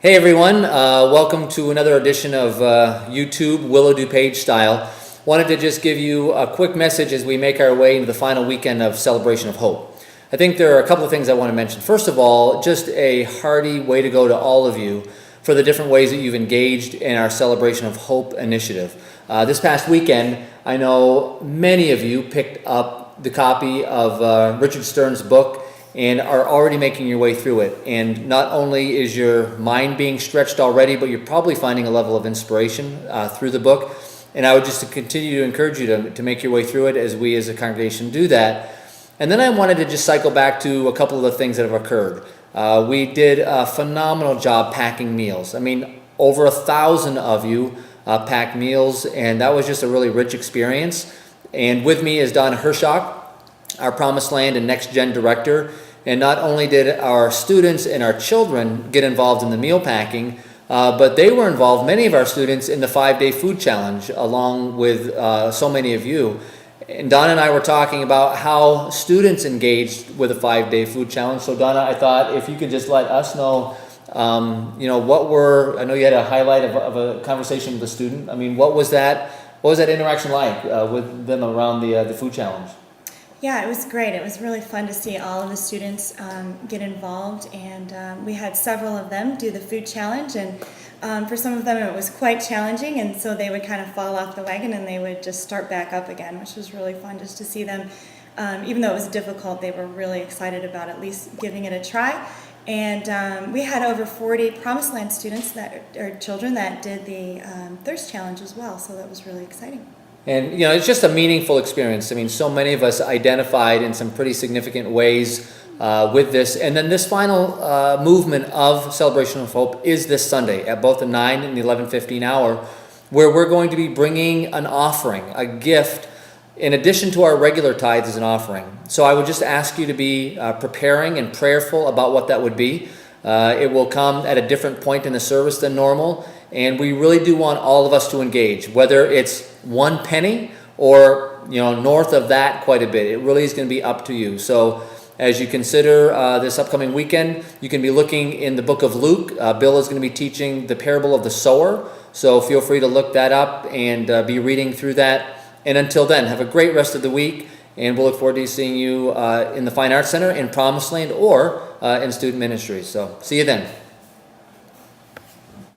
Hey everyone, welcome to another edition of YouTube Willow DuPage Style. Wanted to just give you a quick message as we make our way into the final weekend of Celebration of Hope. I think there are a couple of things I want to mention. First of all, just a hearty way to go to all of you for the different ways that you've engaged in our Celebration of Hope initiative. This past weekend, I know many of you picked up the copy of Richard Stern's book and are already making your way through it. And not only is your mind being stretched already, but you're probably finding a level of inspiration through the book. And I would just continue to encourage you to make your way through it as we as a congregation do that. And then I wanted to just cycle back to a couple of the things that have occurred. We did a phenomenal job packing meals. I mean, over 1,000 of you packed meals, and that was just a really rich experience. And with me is Don Hershock, our Promised Land and Next Gen Director. And not only did our students and our children get involved in the meal packing, but they were involved, many of our students, in the 5-day food challenge, along with so many of you. And Donna and I were talking about how students engaged with the 5-day food challenge. So Donna, I thought if you could just let us know, I know you had a highlight of a conversation with a student. I mean, what was that interaction like with them around the food challenge? Yeah, it was great. It was really fun to see all of the students get involved, and we had several of them do the food challenge, and for some of them it was quite challenging, and so they would kind of fall off the wagon and they would just start back up again, which was really fun just to see them. Even though it was difficult, they were really excited about at least giving it a try. And we had over 40 Promised Land students or children that did the thirst challenge as well, so that was really exciting. And, it's just a meaningful experience. I mean, so many of us identified in some pretty significant ways with this. And then this final movement of Celebration of Hope is this Sunday at both the 9 and the 11:15 hour, where we're going to be bringing an offering, a gift, in addition to our regular tithes as an offering. So I would just ask you to be preparing and prayerful about what that would be. It will come at a different point in the service than normal. And we really do want all of us to engage, whether it's 1 penny or north of that quite a bit. It really is going to be up to you. So as you consider this upcoming weekend, you can be looking in the book of Luke. Bill is going to be teaching the parable of the sower. So feel free to look that up and be reading through that. And until then, have a great rest of the week. And we'll look forward to seeing you in the Fine Arts Center, in Promised Land, or in student ministries. So see you then.